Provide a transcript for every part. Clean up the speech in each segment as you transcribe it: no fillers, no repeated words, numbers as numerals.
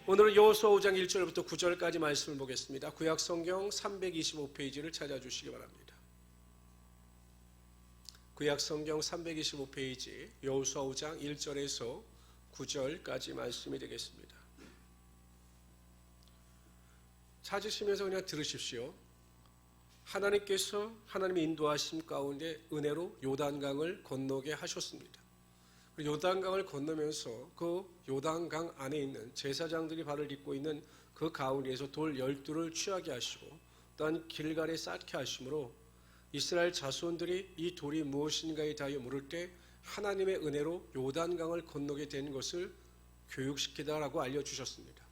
오늘은 여호수아 5장 1절부터 9절까지 말씀을 보겠습니다. 구약 성경 325페이지를 찾아주시기 바랍니다. 구약 성경 325페이지 여호수아 5장 1절에서 9절까지 말씀이 되겠습니다. 찾으시면서 그냥 들으십시오. 하나님께서 하나님의 인도하심 가운데 은혜로 요단강을 건너게 하셨습니다. 요단강을 건너면서 그 요단강 안에 있는 제사장들이 발을 딛고 있는 그 가운데에서 돌 12를 취하게 하시고 또한 길갈에 쌓게 하심으로 이스라엘 자손들이 이 돌이 무엇인가에 대하여 물을 때 하나님의 은혜로 요단강을 건너게 된 것을 교육시키다라고 알려주셨습니다.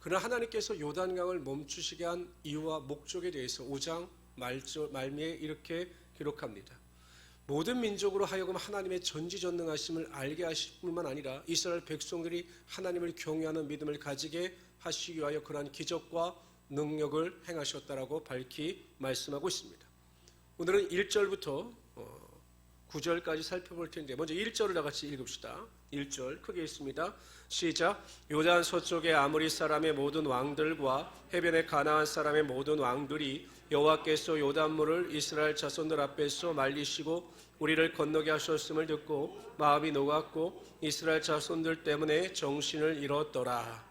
그러나 하나님께서 요단강을 멈추시게 한 이유와 목적에 대해서 5장 말미에 이렇게 기록합니다. 모든 민족으로 하여금 하나님의 전지전능하심을 알게 하실 뿐만 아니라 이스라엘 백성들이 하나님을 경외하는 믿음을 가지게 하시기 위하여 그러한 기적과 능력을 행하셨다라고 밝히 말씀하고 있습니다. 오늘은 1절부터 9절까지 살펴볼 텐데 먼저 1절을 다 같이 읽읍시다. 1절 크게 읽습니다. 시작. 요단 서쪽의 아모리 사람의 모든 왕들과 해변의 가나안 사람의 모든 왕들이 여호와께서 요단물을 이스라엘 자손들 앞에서 말리시고 우리를 건너게 하셨음을 듣고 마음이 녹았고 이스라엘 자손들 때문에 정신을 잃었더라.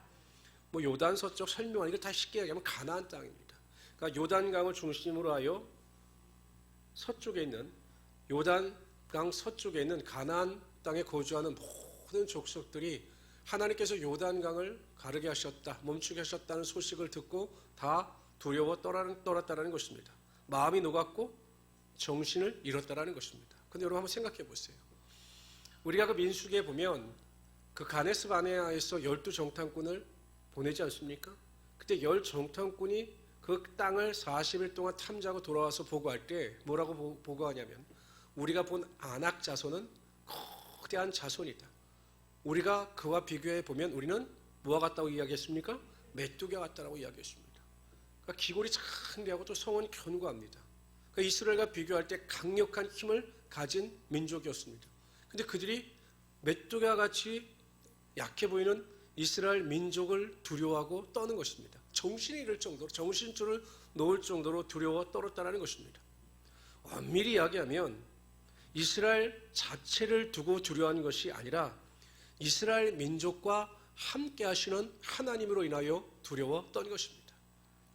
요단 서쪽 설명하는 거 다 쉽게 얘기하면 가나안 땅입니다. 그러니까 요단강을 중심으로 하여 서쪽에 있는 요단강 서쪽에 있는 가나안 땅에 거주하는 모든 족속들이 하나님께서 요단강을 가르게 하셨다, 멈추게 하셨다는 소식을 듣고 다 두려워 떨었다라는 것입니다. 마음이 녹았고 정신을 잃었다라는 것입니다. 그런데 여러분 한번 생각해 보세요. 우리가 그 민수기에 보면 그 가네스 바네아에서 12정탐꾼을 보내지 않습니까? 그때 10정탐꾼이 그 땅을 40일 동안 탐지하고 돌아와서 보고할 때 뭐라고 보고하냐면 우리가 본 아낙 자손은 거대한 자손이다. 우리가 그와 비교해 보면 우리는 뭐와 같다고 이야기했습니까? 메뚜기와 같다라고 이야기했습니다. 그러니까 기골이 장대하고 또 성은 견고합니다. 그러니까 이스라엘과 비교할 때 강력한 힘을 가진 민족이었습니다. 그런데 그들이 메뚜기와 같이 약해 보이는 이스라엘 민족을 두려워하고 떠는 것입니다. 정신이 잃을 정도로, 정신줄을 놓을 정도로 두려워 떨었다는 것입니다. 엄밀히 이야기하면 이스라엘 자체를 두고 두려워하는 것이 아니라 이스라엘 민족과 함께 하시는 하나님으로 인하여 두려워 떤 것입니다.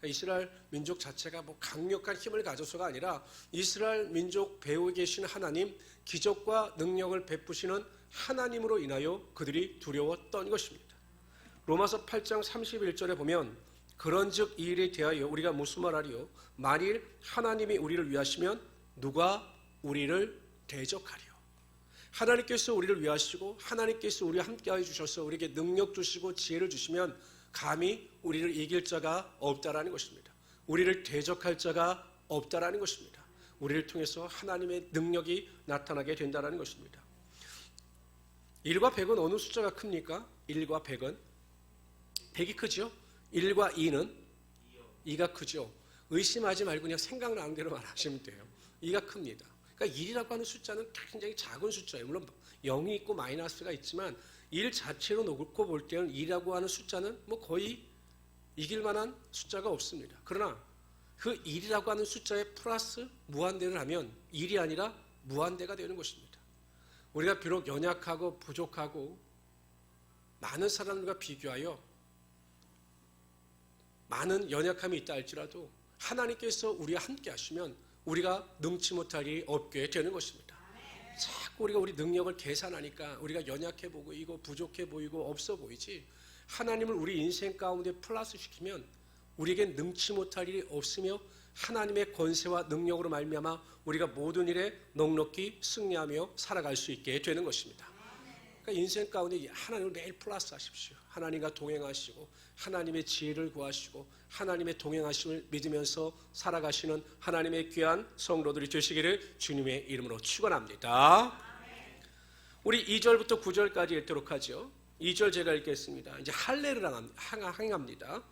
이스라엘 민족 자체가 강력한 힘을 가져서가 아니라 이스라엘 민족 배후에 계신 하나님, 기적과 능력을 베푸시는 하나님으로 인하여 그들이 두려워 떤 것입니다. 로마서 8장 31절에 보면 그런즉 이 일에 대하여 우리가 무슨 말하리요? 만일 하나님이 우리를 위하시면 누가 우리를 대적하리요? 하나님께서 우리를 위하시고 하나님께서 우리와 함께하여 주셔서 우리에게 능력 주시고 지혜를 주시면 감히 우리를 이길 자가 없다라는 것입니다. 우리를 대적할 자가 없다라는 것입니다. 우리를 통해서 하나님의 능력이 나타나게 된다라는 것입니다. 1과 100은 어느 숫자가 큽니까? 1과 100은 100이 크죠? 1과 2는 2가 크죠? 의심하지 말고 그냥 생각나는 대로 말하시면 돼요. 2가 큽니다. 그러니까 1이라고 하는 숫자는 굉장히 작은 숫자예요. 물론 0이 있고 마이너스가 있지만 1 자체로 놓고 볼 때는 2라고 하는 숫자는 거의 이길 만한 숫자가 없습니다. 그러나 그 1이라고 하는 숫자에 플러스 무한대를 하면 1이 아니라 무한대가 되는 것입니다. 우리가 비록 연약하고 부족하고 많은 사람들과 비교하여 많은 연약함이 있다 할지라도 하나님께서 우리와 함께 하시면 우리가 능치 못할 일이 없게 되는 것입니다. 자꾸 우리가 우리 능력을 계산하니까 우리가 연약해 보이고 부족해 보이고 없어 보이지 하나님을 우리 인생 가운데 플러스 시키면 우리에게 능치 못할 일이 없으며 하나님의 권세와 능력으로 말미암아 우리가 모든 일에 넉넉히 승리하며 살아갈 수 있게 되는 것입니다. 그러니까 인생 가운데 하나님을 매일 플러스 하십시오. 하나님과 동행하시고 하나님의 지혜를 구하시고 하나님의 동행하심을 믿으면서 살아가시는 하나님의 귀한 성도들이 되시기를 주님의 이름으로 축원합니다. 우리 2절부터 9절까지 읽도록 하죠. 2절 제가 읽겠습니다. 이제 할례를 행합니다.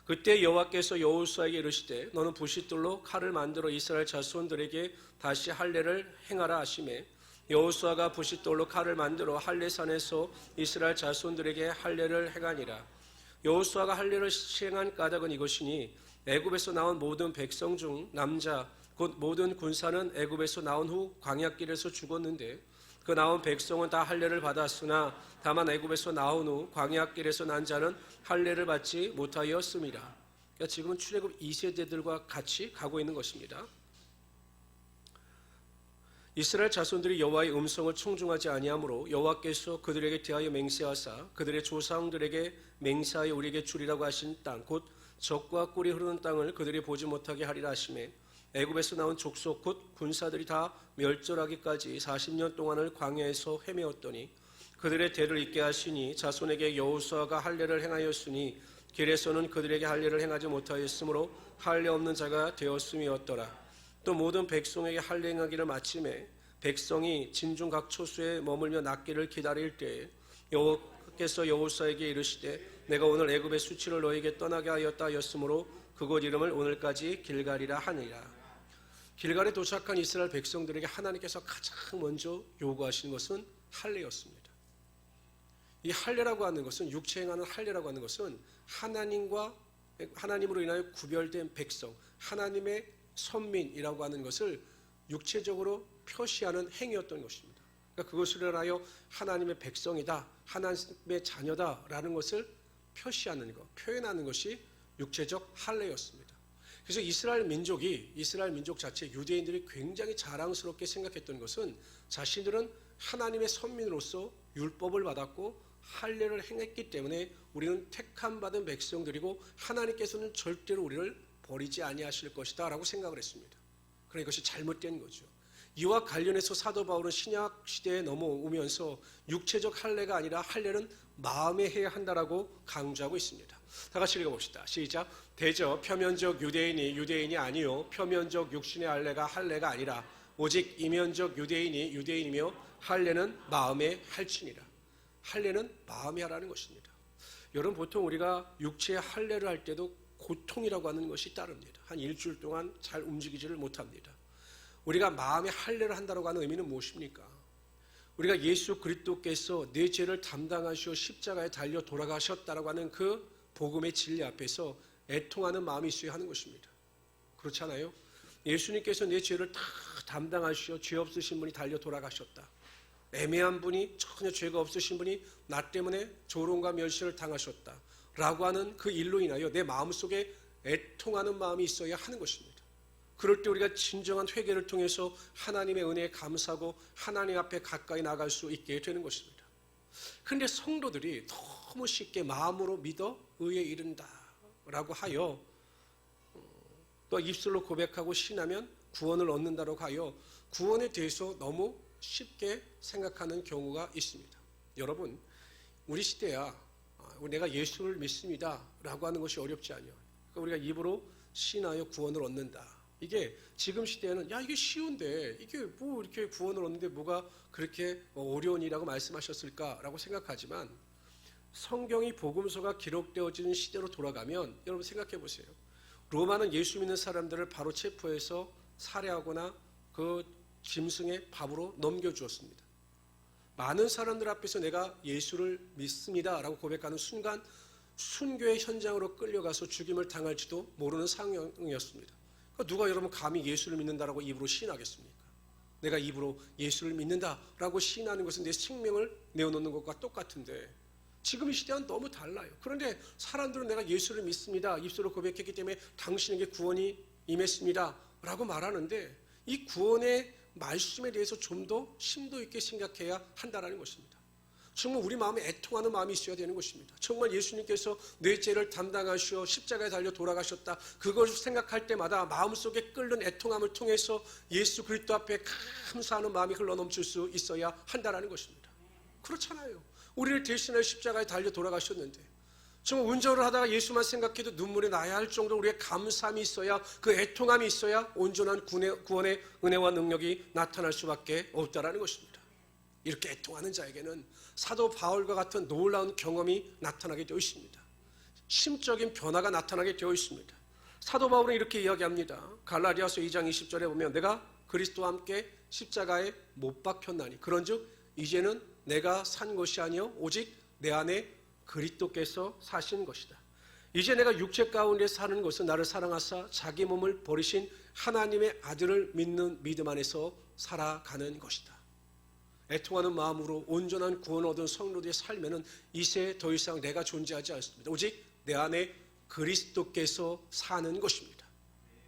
그때 여호와께서 여호수아에게 이르시되 너는 부싯돌로 칼을 만들어 이스라엘 자손들에게 다시 할례를 행하라 하시매 여호수아가 부싯돌로 칼을 만들어 할례산에서 이스라엘 자손들에게 할례를 행하니라. 여호수아가 할례를 시행한 까닭은 이것이니 애굽에서 나온 모든 백성 중 남자 곧 모든 군사는 애굽에서 나온 후 광야길에서 죽었는데 그 나온 백성은 다 할례를 받았으나 다만 애굽에서 나온 후 광야길에서 난 자는 할례를 받지 못하였습니다. 그러니까 지금은 출애굽 2세대들과 같이 가고 있는 것입니다. 이스라엘 자손들이 여호와의 음성을 청중하지 아니하므로 여호와께서 그들에게 대하여 맹세하사 그들의 조상들에게 맹세하여 우리에게 주리라고 하신 땅 곧 젖과 꿀이 흐르는 땅을 그들이 보지 못하게 하리라 하시매 애굽에서 나온 족속 곧 군사들이 다 멸절하기까지 40년 동안을 광야에서 헤매었더니 그들의 대를 잇게 하시니 자손에게 여호수아가 할례를 행하였으니 길에서는 그들에게 할례를 행하지 못하였으므로 할례 없는 자가 되었음이었더라. 또 모든 백성에게 할례 행하기를 마침에 백성이 진중 각 초소에 머물며 낫기를 기다릴 때에 여호와께서 여호수아에게 이르시되 내가 오늘 애굽의 수치를 너에게 떠나게 하였다 하였으므로 그곳 이름을 오늘까지 길갈이라 하니라. 길갈에 도착한 이스라엘 백성들에게 하나님께서 가장 먼저 요구하시는 것은 할례였습니다. 이 할례라고 하는 것은 육체 행하는 할례라고 하는 것은 하나님으로 인하여 구별된 백성, 하나님의 선민이라고 하는 것을 육체적으로 표시하는 행위였던 것입니다. 그러니까 그것을 인하여 하나님의 백성이다, 하나님의 자녀다라는 것을 표시하는 것, 표현하는 것이 육체적 할례였습니다. 그래서 이스라엘 민족 자체 유대인들이 굉장히 자랑스럽게 생각했던 것은 자신들은 하나님의 선민으로서 율법을 받았고 할례를 행했기 때문에 우리는 택함 받은 백성들이고 하나님께서는 절대로 우리를 버리지 아니하실 것이다 라고 생각을 했습니다. 그러나 이것이 잘못된 거죠. 이와 관련해서 사도 바울은 신약 시대에 넘어오면서 육체적 할례가 아니라 할례는 마음에 해야 한다라고 강조하고 있습니다. 다 같이 읽어봅시다. 시작. 대저 표면적 유대인이 아니요 표면적 육신의 할례가 아니라 오직 이면적 유대인이며 할례는 마음에 할지니라. 할례는 마음에 하라는 것입니다. 여러분 보통 우리가 육체의 할례를 할 때도 고통이라고 하는 것이 따릅니다. 한 일주일 동안 잘 움직이지를 못합니다. 우리가 마음에 할례를 한다고 하는 의미는 무엇입니까? 우리가 예수 그리스도께서 내 죄를 담당하시어 십자가에 달려 돌아가셨다라고 하는 그 복음의 진리 앞에서 애통하는 마음이 있어야 하는 것입니다. 그렇잖아요? 예수님께서 내 죄를 다 담당하시어 죄 없으신 분이 달려 돌아가셨다. 애매한 분이 전혀 죄가 없으신 분이 나 때문에 조롱과 멸시를 당하셨다. 라고 하는 그 일로 인하여 내 마음속에 애통하는 마음이 있어야 하는 것입니다. 그럴 때 우리가 진정한 회개를 통해서 하나님의 은혜에 감사하고 하나님 앞에 가까이 나갈 수 있게 되는 것입니다. 그런데 성도들이 너무 쉽게 마음으로 믿어 의에 이른다 라고 하여 또 입술로 고백하고 신하면 구원을 얻는다고 하여 구원에 대해서 너무 쉽게 생각하는 경우가 있습니다. 여러분 우리 시대야 내가 예수를 믿습니다 라고 하는 것이 어렵지 않아요. 그러니까 우리가 입으로 신하여 구원을 얻는다. 이게 지금 시대에는 야 이게 쉬운데 이게 뭐 이렇게 구원을 얻는데 뭐가 그렇게 어려운 일이라고 말씀하셨을까라고 생각하지만 성경이 복음서가 기록되어지는 시대로 돌아가면 여러분 생각해 보세요. 로마는 예수 믿는 사람들을 바로 체포해서 살해하거나 그 짐승의 밥으로 넘겨주었습니다. 많은 사람들 앞에서 내가 예수를 믿습니다 라고 고백하는 순간 순교의 현장으로 끌려가서 죽임을 당할지도 모르는 상황이었습니다. 누가 여러분 감히 예수를 믿는다라고 입으로 시인하겠습니까? 내가 입으로 예수를 믿는다라고 시인하는 것은 내 생명을 내어놓는 것과 똑같은데 지금 이 시대와는 너무 달라요. 그런데 사람들은 내가 예수를 믿습니다. 입술로 고백했기 때문에 당신에게 구원이 임했습니다 라고 말하는데 이 구원의 말씀에 대해서 좀 더 심도 있게 생각해야 한다는 것입니다. 정말 우리 마음에 애통하는 마음이 있어야 되는 것입니다. 정말 예수님께서 내 죄를 담당하시어 십자가에 달려 돌아가셨다. 그것을 생각할 때마다 마음속에 끓는 애통함을 통해서 예수 그리스도 앞에 감사하는 마음이 흘러넘칠 수 있어야 한다는 것입니다. 그렇잖아요. 우리를 대신하여 십자가에 달려 돌아가셨는데 정말 운전을 하다가 예수만 생각해도 눈물이 나야 할 정도로 우리의 감사함이 있어야 그 애통함이 있어야 온전한 구원의 은혜와 능력이 나타날 수밖에 없다는 것입니다. 이렇게 애통하는 자에게는 사도 바울과 같은 놀라운 경험이 나타나게 되어 있습니다. 심적인 변화가 나타나게 되어 있습니다. 사도 바울은 이렇게 이야기합니다. 갈라디아서 2장 20절에 보면 내가 그리스도와 함께 십자가에 못 박혔나니 그런즉 이제는 내가 산 것이 아니요 오직 내 안에 그리스도께서 사신 것이다. 이제 내가 육체 가운데 사는 것은 나를 사랑하사 자기 몸을 버리신 하나님의 아들을 믿는 믿음 안에서 살아가는 것이다. 애통하는 마음으로 온전한 구원을 얻은 성도들의 삶에는 이제 더 이상 내가 존재하지 않습니다. 오직 내 안에 그리스도께서 사는 것입니다.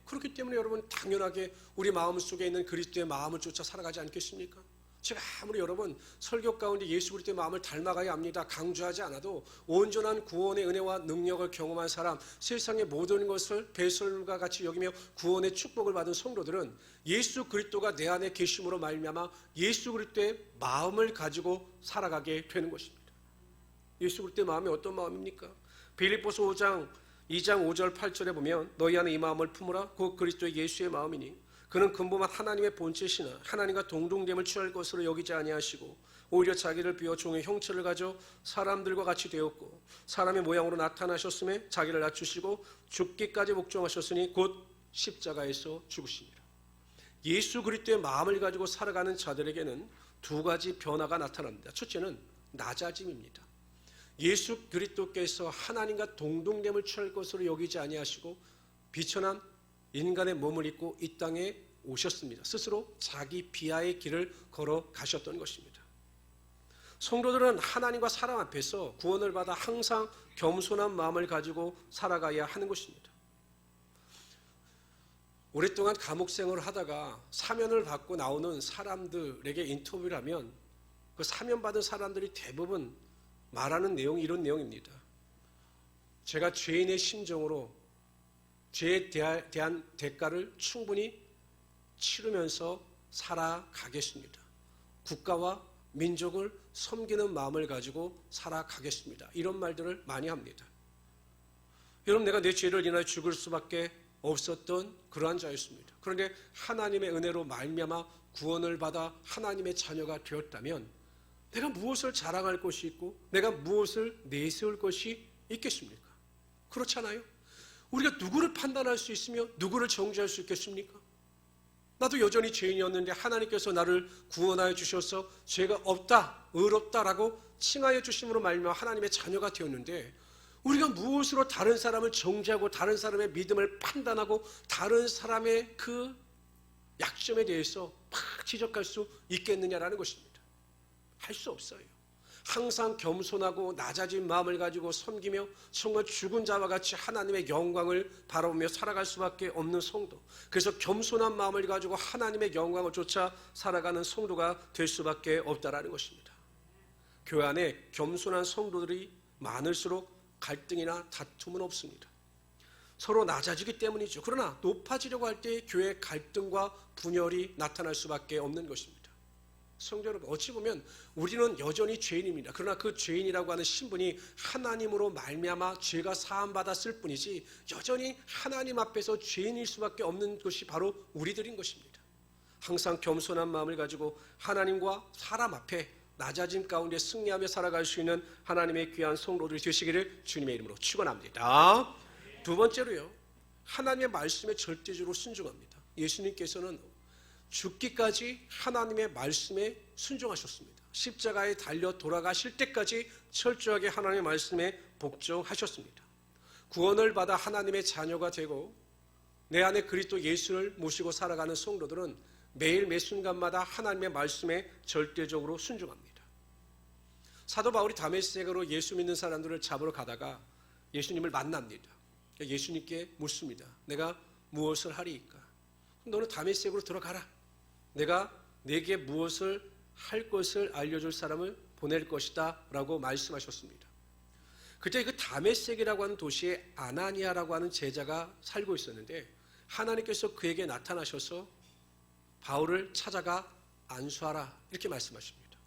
그렇기 때문에 여러분 당연하게 우리 마음속에 있는 그리스도의 마음을 쫓아 살아가지 않겠습니까? 제가 아무리 여러분 설교 가운데 예수 그리스도의 마음을 닮아가야 합니다 강조하지 않아도 온전한 구원의 은혜와 능력을 경험한 사람, 세상의 모든 것을 배설과 같이 여기며 구원의 축복을 받은 성도들은 예수 그리스도가 내 안에 계심으로 말미암아 예수 그리스도의 마음을 가지고 살아가게 되는 것입니다. 예수 그리스도의 마음이 어떤 마음입니까? 빌립보서 2장 5절 8절에 보면 너희 안에 이 마음을 품으라 곧 그리스도의 예수의 마음이니 그는 근본만 하나님의 본체시나 하나님과 동등됨을 취할 것으로 여기지 아니하시고 오히려 자기를 비워 종의 형체를 가져 사람들과 같이 되었고 사람의 모양으로 나타나셨음에 자기를 낮추시고 죽기까지 복종하셨으니 곧 십자가에서 죽으시니라. 예수 그리스도의 마음을 가지고 살아가는 자들에게는 두 가지 변화가 나타납니다. 첫째는 낮아짐입니다. 예수 그리스도께서 하나님과 동등됨을 취할 것으로 여기지 아니하시고 비천한 인간의 몸을 입고 이 땅에 오셨습니다. 스스로 자기 비하의 길을 걸어 가셨던 것입니다. 성도들은 하나님과 사람 앞에서 구원을 받아 항상 겸손한 마음을 가지고 살아가야 하는 것입니다. 오랫동안 감옥 생활을 하다가 사면을 받고 나오는 사람들에게 인터뷰를 하면 그 사면받은 사람들이 대부분 말하는 내용이 이런 내용입니다. 제가 죄인의 심정으로 죄에 대한 대가를 충분히 치르면서 살아가겠습니다. 국가와 민족을 섬기는 마음을 가지고 살아가겠습니다. 이런 말들을 많이 합니다. 여러분, 내가 내 죄를 인하여 죽을 수밖에 없었던 그러한 자였습니다. 그런데 하나님의 은혜로 말미암아 구원을 받아 하나님의 자녀가 되었다면 내가 무엇을 자랑할 것이 있고 내가 무엇을 내세울 것이 있겠습니까? 그렇잖아요. 우리가 누구를 판단할 수 있으며 누구를 정죄할 수 있겠습니까? 나도 여전히 죄인이었는데 하나님께서 나를 구원하여 주셔서 죄가 없다, 의롭다라고 칭하여 주심으로 말미암아 하나님의 자녀가 되었는데 우리가 무엇으로 다른 사람을 정죄하고 다른 사람의 믿음을 판단하고 다른 사람의 그 약점에 대해서 막 지적할 수 있겠느냐라는 것입니다. 할 수 없어요. 항상 겸손하고 낮아진 마음을 가지고 섬기며 정말 죽은 자와 같이 하나님의 영광을 바라보며 살아갈 수밖에 없는 성도, 그래서 겸손한 마음을 가지고 하나님의 영광을 쫓아 살아가는 성도가 될 수밖에 없다라는 것입니다. 교회 안에 겸손한 성도들이 많을수록 갈등이나 다툼은 없습니다. 서로 낮아지기 때문이죠. 그러나 높아지려고 할 때 교회 갈등과 분열이 나타날 수밖에 없는 것입니다. 성도 여러분, 어찌 보면 우리는 여전히 죄인입니다. 그러나 그 죄인이라고 하는 신분이 하나님으로 말미암아 죄가 사함받았을 뿐이지 여전히 하나님 앞에서 죄인일 수밖에 없는 것이 바로 우리들인 것입니다. 항상 겸손한 마음을 가지고 하나님과 사람 앞에 낮아짐 가운데 승리하며 살아갈 수 있는 하나님의 귀한 성도들이 되시기를 주님의 이름으로 축원합니다. 두 번째로요, 하나님의 말씀에 절대적으로 순종합니다. 예수님께서는 죽기까지 하나님의 말씀에 순종하셨습니다. 십자가에 달려 돌아가실 때까지 철저하게 하나님의 말씀에 복종하셨습니다. 구원을 받아 하나님의 자녀가 되고 내 안에 그리스도 예수를 모시고 살아가는 성도들은 매일 매 순간마다 하나님의 말씀에 절대적으로 순종합니다. 사도 바울이 다메섹으로 예수 믿는 사람들을 잡으러 가다가 예수님을 만납니다. 예수님께 묻습니다. 내가 무엇을 하리이까? 너는 다메섹으로 들어가라. 내가 네게 무엇을 할 것을 알려줄 사람을 보낼 것이다 라고 말씀하셨습니다. 그때 그 다메섹이라고 하는 도시에 아나니아라고 하는 제자가 살고 있었는데 하나님께서 그에게 나타나셔서 바울을 찾아가 안수하라 이렇게 말씀하십니다.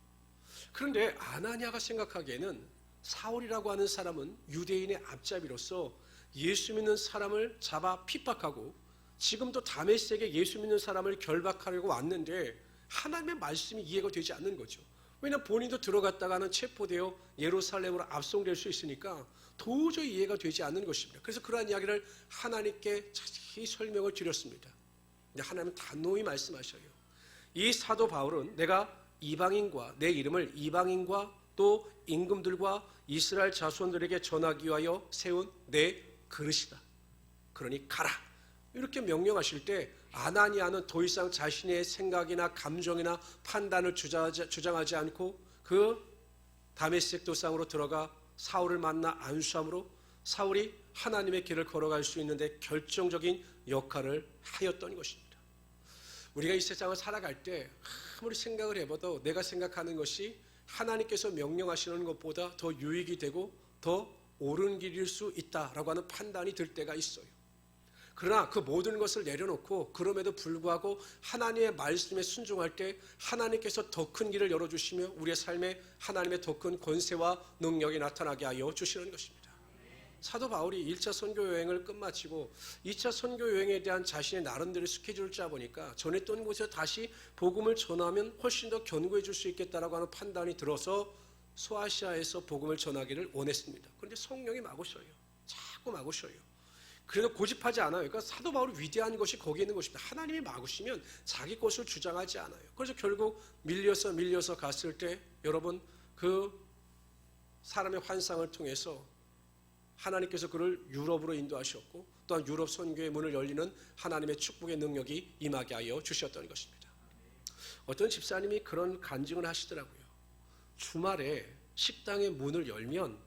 그런데 아나니아가 생각하기에는 사울이라고 하는 사람은 유대인의 앞잡이로서 예수 믿는 사람을 잡아 핍박하고 지금도 다메섹에 예수 믿는 사람을 결박하려고 왔는데 하나님의 말씀이 이해가 되지 않는 거죠. 왜냐하면 본인도 들어갔다가는 체포되어 예루살렘으로 압송될 수 있으니까 도저히 이해가 되지 않는 것입니다. 그래서 그러한 이야기를 하나님께 자세히 설명을 드렸습니다. 근데 하나님은 단호히 말씀하셔요. 이 사도 바울은 내가 이방인과 내 이름을 이방인과 또 임금들과 이스라엘 자손들에게 전하기 위하여 세운 내 그릇이다. 그러니 가라. 이렇게 명령하실 때 아나니아는 더 이상 자신의 생각이나 감정이나 판단을 주장하지 않고 그 다메섹 도상으로 들어가 사울을 만나 안수함으로 사울이 하나님의 길을 걸어갈 수 있는데 결정적인 역할을 하였던 것입니다. 우리가 이 세상을 살아갈 때 아무리 생각을 해봐도 내가 생각하는 것이 하나님께서 명령하시는 것보다 더 유익이 되고 더 옳은 길일 수 있다라고 하는 판단이 들 때가 있어요. 그러나 그 모든 것을 내려놓고 그럼에도 불구하고 하나님의 말씀에 순종할 때 하나님께서 더 큰 길을 열어주시며 우리의 삶에 하나님의 더 큰 권세와 능력이 나타나게 하여 주시는 것입니다. 사도 바울이 1차 선교 여행을 끝마치고 2차 선교 여행에 대한 자신의 나름대로 스케줄을 짜보니까 전했던 곳에 다시 복음을 전하면 훨씬 더 견고해 줄 수 있겠다라고 하는 판단이 들어서 소아시아에서 복음을 전하기를 원했습니다. 그런데 성령이 막으셔요. 자꾸 막으셔요. 그래도 고집하지 않아요. 그러니까 사도 바울이 위대한 것이 거기에 있는 것입니다. 하나님이 막으시면 자기 것을 주장하지 않아요. 그래서 결국 밀려서 갔을 때 여러분 그 사람의 환상을 통해서 하나님께서 그를 유럽으로 인도하셨고 또한 유럽 선교의 문을 열리는 하나님의 축복의 능력이 임하게 하여 주셨던 것입니다. 어떤 집사님이 그런 간증을 하시더라고요. 주말에 식당의 문을 열면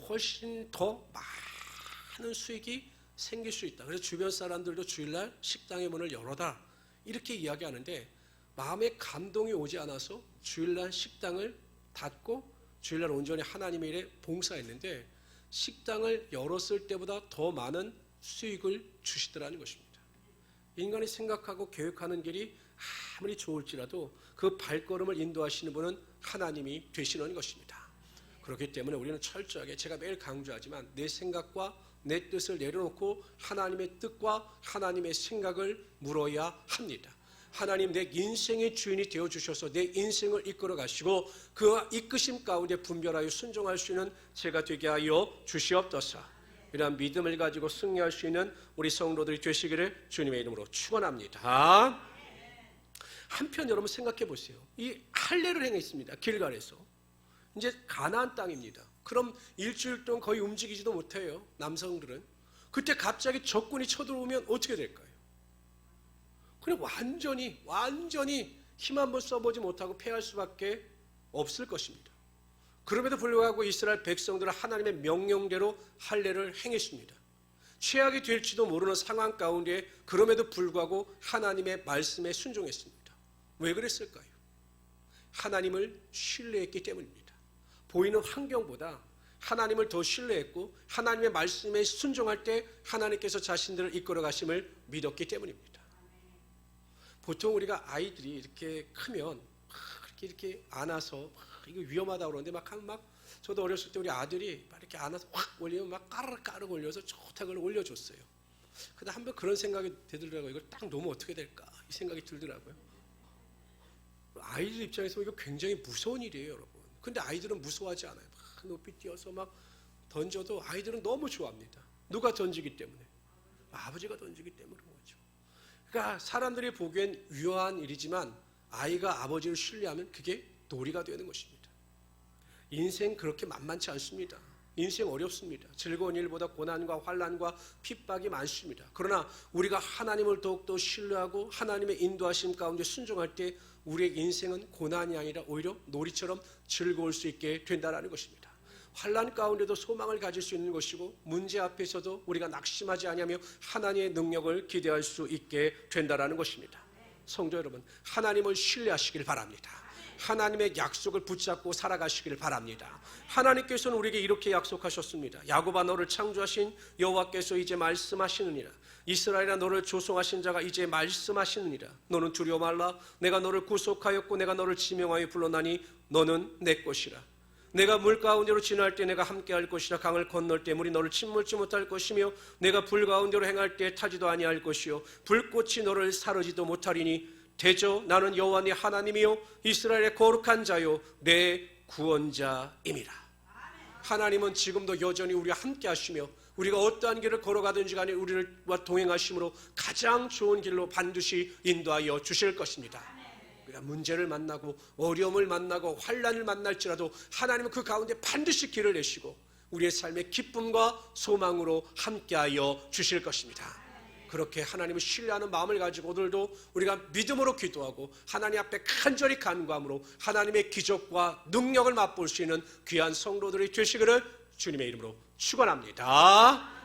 훨씬 더 많은 수익이 생길 수 있다. 그래서 주변 사람들도 주일날 식당의 문을 열어라 이렇게 이야기하는데 마음에 감동이 오지 않아서 주일날 식당을 닫고 주일날 온전히 하나님의 일에 봉사했는데 식당을 열었을 때보다 더 많은 수익을 주시더라는 것입니다. 인간이 생각하고 계획하는 길이 아무리 좋을지라도 그 발걸음을 인도하시는 분은 하나님이 되시는 것입니다. 그렇기 때문에 우리는 철저하게 제가 매일 강조하지만 내 생각과 내 뜻을 내려놓고 하나님의 뜻과 하나님의 생각을 물어야 합니다. 하나님 내 인생의 주인이 되어주셔서 내 인생을 이끌어 가시고 그 이끄심 가운데 분별하여 순종할 수 있는 제가 되게 하여 주시옵소서. 이러한 믿음을 가지고 승리할 수 있는 우리 성도들이 되시기를 주님의 이름으로 축원합니다. 한편 여러분 생각해 보세요. 이 할례를 행했습니다. 길갈에서. 이제 가나안 땅입니다. 그럼 일주일 동안 거의 움직이지도 못해요. 남성들은. 그때 갑자기 적군이 쳐들어오면 어떻게 될까요? 그냥 완전히 힘 한번 써보지 못하고 패할 수밖에 없을 것입니다. 그럼에도 불구하고 이스라엘 백성들은 하나님의 명령대로 할례를 행했습니다. 최악이 될지도 모르는 상황 가운데 그럼에도 불구하고 하나님의 말씀에 순종했습니다. 왜 그랬을까요? 하나님을 신뢰했기 때문입니다. 보이는 환경보다 하나님을 더 신뢰했고 하나님의 말씀에 순종할 때 하나님께서 자신들을 이끌어 가심을 믿었기 때문입니다. 보통 우리가 아이들이 이렇게 크면 이렇게 안아서 이거 위험하다고 그러는데 막 저도 어렸을 때 우리 아들이 막 이렇게 안아서 확 올리면 막 까르르 올려서 좋다고 올려줬어요. 근데 한번 그런 생각이 들더라고요. 이걸 딱 놓으면 어떻게 될까 이 생각이 들더라고요. 아이들 입장에서 이거 굉장히 무서운 일이에요, 여러분. 근데 아이들은 무서워하지 않아요. 막 높이 뛰어서 막 던져도 아이들은 너무 좋아합니다. 누가 던지기 때문에? 아버지가 던지기 때문에 그렇죠. 그러니까 사람들이 보기엔 유아한 일이지만 아이가 아버지를 신뢰하면 그게 놀이가 되는 것입니다. 인생 그렇게 만만치 않습니다. 인생 어렵습니다. 즐거운 일보다 고난과 환난과 핍박이 많습니다. 그러나 우리가 하나님을 더욱더 신뢰하고 하나님의 인도하심 가운데 순종할 때 우리의 인생은 고난이 아니라 오히려 놀이처럼 즐거울 수 있게 된다는 것입니다. 환난 가운데도 소망을 가질 수 있는 것이고 문제 앞에서도 우리가 낙심하지 아니하며 하나님의 능력을 기대할 수 있게 된다는 것입니다. 성도 여러분, 하나님을 신뢰하시길 바랍니다. 하나님의 약속을 붙잡고 살아가시길 바랍니다. 하나님께서는 우리에게 이렇게 약속하셨습니다. 야곱아 너를 창조하신 여호와께서 이제 말씀하시느니라. 이스라엘아 너를 조성하신 자가 이제 말씀하시느니라. 너는 두려워 말라. 내가 너를 구속하였고 내가 너를 지명하여 불러나니 너는 내 것이라. 내가 물 가운데로 지날 때 내가 함께할 것이라. 강을 건널 때 물이 너를 침몰지 못할 것이며 내가 불 가운데로 행할 때 타지도 아니할 것이요 불꽃이 너를 사르지도 못하리니 대저 나는 여호와 네 하나님이요 이스라엘의 거룩한 자요 내 구원자임이라. 하나님은 지금도 여전히 우리와 함께 하시며 우리가 어떠한 길을 걸어가든지 간에 우리와 동행하심으로 가장 좋은 길로 반드시 인도하여 주실 것입니다. 우리가 문제를 만나고 어려움을 만나고 환난을 만날지라도 하나님은 그 가운데 반드시 길을 내시고 우리의 삶의 기쁨과 소망으로 함께하여 주실 것입니다. 그렇게 하나님을 신뢰하는 마음을 가지고 오늘도 우리가 믿음으로 기도하고 하나님 앞에 간절히 간구함으로 하나님의 기적과 능력을 맛볼 수 있는 귀한 성도들이 되시기를 주님의 이름으로 축원합니다.